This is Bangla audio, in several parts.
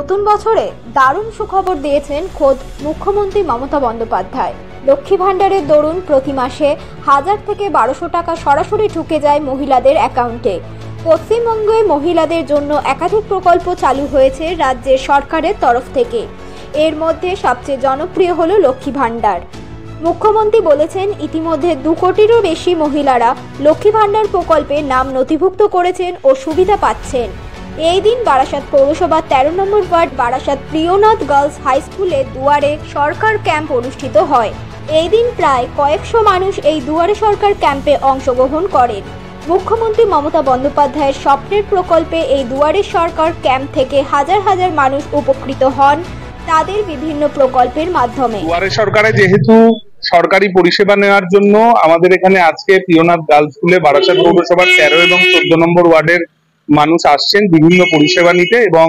নতুন বছরে দারুণ সুখবর দিয়েছেন খোদ মুখ্যমন্ত্রী মমতা বন্দ্যোপাধ্যায়। লক্ষ্মী ভাণ্ডারের দরুন প্রতি মাসে 1000 থেকে 1200 টাকা সরাসরি ঢুকে যায় মহিলাদের অ্যাকাউন্টে। পশ্চিমবঙ্গে মহিলাদের জন্য একাধিক প্রকল্প চালু হয়েছে রাজ্যের সরকারের তরফ থেকে। এর মধ্যে সবচেয়ে জনপ্রিয় হলো লক্ষ্মী ভাণ্ডার। মুখ্যমন্ত্রী বলেছেন, ইতিমধ্যে 2 কোটিরও বেশি মহিলারা লক্ষ্মী ভাণ্ডার প্রকল্পে নাম নথিভুক্ত করেছেন ও সুবিধা পাচ্ছেন। এই দিন বারাসাত পৌরসভার 13 number ward Barasat Priyanath girls high স্কুলে দুয়ারে সরকার ক্যাম্প অনুষ্ঠিত হয়। এই দিন প্রায় কয়েকশো মানুষ এই দুয়ারে সরকার ক্যাম্পে অংশগ্রহণ করেন। মুখ্যমন্ত্রী মমতা বন্দ্যোপাধ্যায়ের স্বপ্নের প্রকল্পে এই দুয়ারে সরকার ক্যাম্প থেকে হাজার হাজার মানুষ উপকৃত হন তাদের বিভিন্ন প্রকল্পের মাধ্যমে। দুয়ারে সরকারে যেহেতু সরকারি পরিষেবা নেওয়ার জন্য আমাদের এখানে আজকে প্রিয়নাথ গার্লস স্কুলে বারাসাত পৌরসভার 13 এবং 14 নম্বর ওয়ার্ডের মানুষ আসছেন বিভিন্ন পরিষেবা নিতে। এবং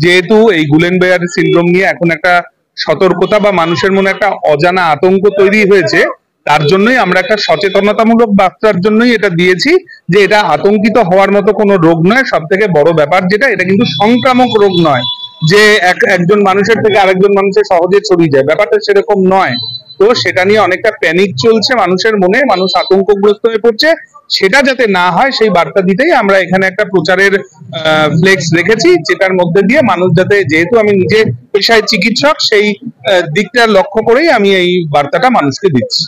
যেহেতু এই গুলেনবার্গ সিনড্রোম নিয়ে এখন একটা সতর্কতা বা মানুষের মনে একটা অজানা আতঙ্ক তৈরি হয়েছে, তার জন্যই আমরা একটা সচেতনতামূলক বার্তার জন্যই এটা দিয়েছি যে এটা আতঙ্কিত হওয়ার মতো কোনো রোগ নয়। সব থেকে বড় ব্যাপার যেটা, এটা কিন্তু সংক্রামক রোগ নয় যে একজন মানুষের থেকে আরেকজন মানুষের সহজে ছড়িয়ে যায়, ব্যাপারটা সেরকম নয়। তো সেটা নিয়ে অনেকটা প্যানিক চলছে মানুষের মনে, মানুষ আতঙ্কগ্রস্ত হয়ে পড়ছে। সেটা যাতে না হয় সেই বার্তা দিতেই আমরা এখানে একটা প্রচারের ফ্লেক্স রেখেছি, যেটার মধ্যে দিয়ে মানুষ যাতে, যেহেতু আমি নিজে পেশায় চিকিৎসক, সেই দিকটা লক্ষ্য করেই আমি এই বার্তাটা মানুষকে দিচ্ছি।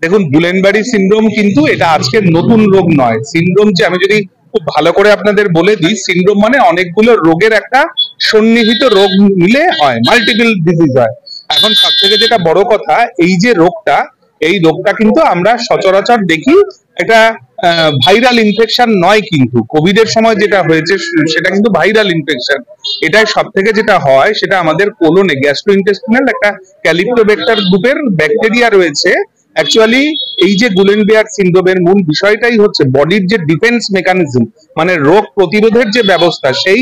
দেখুন, গুলেনবার্গ সিনড্রোম কিন্তু এটা আজকের নতুন রোগ নয়। সিনড্রোম যে আমি যদি খুব ভালো করে আপনাদের বলে দিই, সিনড্রোম মানে অনেকগুলো রোগের একটা সন্নিহিত রোগ মিলে হয়, মাল্টিপল ডিজিজ হয়। এখন সব থেকে যেটা বড় কথা, এই যে রোগটা, এই রোগটা কিন্তু আমরা সচরাচর দেখি একটা ভাইরাল ইনফেকশন নয়, কিন্তু কোভিড এর সময় যেটা হয়েছে সেটা কিন্তু ভাইরাল ইনফেকশন। এটাই সব থেকে যেটা হয়, সেটা আমাদের কোলনে গ্যাস্ট্রোইন্টেস্টিনাল একটা ক্যালিপ্টোব্যাক্টার গ্রুপের ব্যাকটেরিয়া রয়েছে। অ্যাকচুয়ালি এই যে গুলেনবার্গ সিনড্রোমের মূল বিষয়টাই হচ্ছে বডির যে ডিফেন্স মেকানিজম, মানে রোগ প্রতিরোধের যে ব্যবস্থা, সেই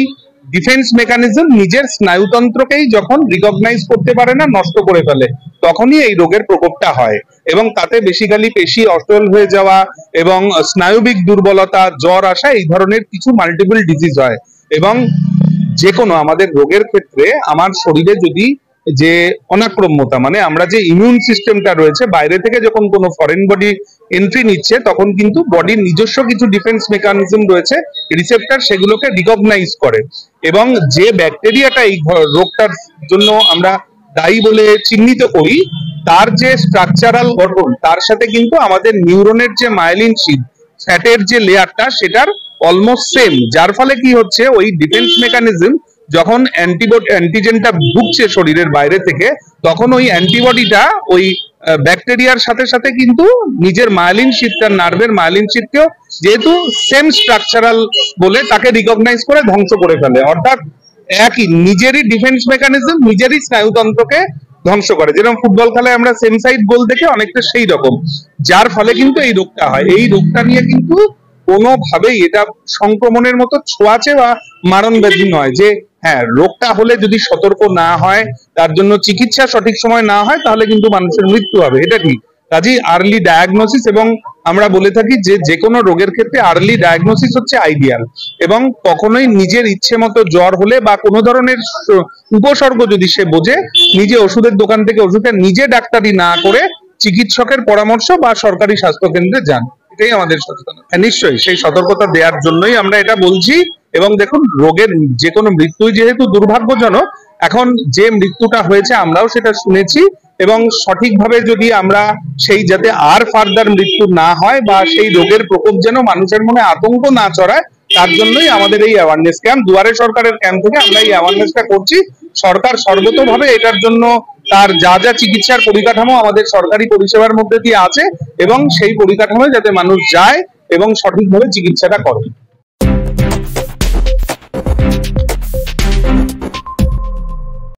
ডিফেন্স মেকানিজম নিজের স্নায়ুতন্ত্রকেই যখন রিকগনাইজ করতে পারে না, নষ্ট করে ফেলে, তখনই এই রোগের প্রকোপটা হয়। এবং তাতে বেসিক্যালি পেশি অচল হয়ে যাওয়া এবং স্নায়ুবিক দুর্বলতা, জ্বর আসা, এই ধরনের কিছু মাল্টিপল ডিজিজ হয়। এবং যে কোনো আমাদের রোগের ক্ষেত্রে আমার শরীরে যদি যে অনাক্রম্যতা, মানে আমরা যে ইমিউন সিস্টেমটা রয়েছে, বাইরে থেকে যখন কোনো ফরেন বডি এন্ট্রি নিচ্ছে, তখন কিন্তু বডির নিজস্ব কিছু ডিফেন্স মেকানিজম রয়েছে, রিসেপ্টর, সেগুলোকে রিকগনাইজ করে। এবং যে ব্যাকটেরিয়াটা এই রোগটার জন্য আমরা দায়ী বলে চিহ্নিত করি, তার যে স্ট্রাকচারাল গঠন, তার সাথে কিন্তু আমাদের নিউরনের যে মাইলিন শিট, ফ্যাটের যে লেয়ারটা, সেটার অলমোস্ট সেম। যার ফলে কি হচ্ছে, ওই ডিফেন্স মেকানিজম যখন অ্যান্টিজেনটা ঢুকছে শরীরের বাইরে থেকে, তখন ওই অ্যান্টিবডিটা ওই ব্যাকটেরিয়ার সাথে সাথে কিন্তু নিজের মাইলিন শিটটা, নার্ভের মাইলিন শিটকেও যেহেতু সেম স্ট্রাকচারাল বলে, তাকে রিকগনাইজ করে ধ্বংস করে ফেলে। অর্থাৎ একই নিজেরই ডিফেন্স মেকানিজম নিজেরই স্নায়ুতন্ত্রকে ধ্বংস করে। যেরকম ফুটবল খেলায় আমরা সেম সাইড গোল দেখে, অনেকটা সেই রকম। যার ফলে কিন্তু এই রোগটা হয়। এই রোগটা নিয়ে কিন্তু কোনোভাবেই এটা সংক্রমণের মতো ছোঁয়াচে বা মারণ ব্যাধি নয়, যে হ্যাঁ, রোগটা হলে যদি সতর্ক না হয়, তার জন্য চিকিৎসা সঠিক সময় না হয়, তাহলে কিন্তু মানুষের মৃত্যু হবে, এটা ঠিক। কাজেই আর্লি ডায়াগনোসিস, এবং আমরা বলে থাকি যে কোনো রোগের ক্ষেত্রে আর্লি ডায়াগনোসিস হচ্ছে আইডিয়াল। এবং কখনোই নিজের ইচ্ছে মতো জ্বর হলে বা কোনো ধরনের উপসর্গ যদি সে বোঝে, নিজে ওষুধের দোকান থেকে ওষুধটা নিজে ডাক্তারি না করে চিকিৎসকের পরামর্শ বা সরকারি স্বাস্থ্য কেন্দ্রে যান, এটাই আমাদের সচেতনতা। নিশ্চয়ই সেই সতর্কতা দেওয়ার জন্যই আমরা এটা বলছি। এবং দেখুন, রোগের যে কোনো মৃত্যুই যেহেতু দুর্ভাগ্যজনক, এখন যে মৃত্যুটা হয়েছে আমরাও সেটা শুনেছি, এবং সঠিকভাবে যদি আমরা সেই যাতে আর ফার্দার মৃত্যু না হয় বা সেই রোগের প্রকোপ যেন মানুষের মনে আতঙ্ক না ছড়ায়, তার জন্যই আমাদের এই অ্যাওয়ারনেস ক্যাম্প, দুয়ারে সরকারের ক্যাম্প থেকে আমরা এই অ্যাওয়ারনেসটা করছি। সরকার সর্বতোভাবে এটার জন্য তার যা যা চিকিৎসার পরিকাঠামো আমাদের সরকারি পরিষেবার মধ্যে দিয়ে আছে, এবং সেই পরিকাঠামোয় যাতে মানুষ যায় এবং সঠিকভাবে চিকিৎসাটা করে।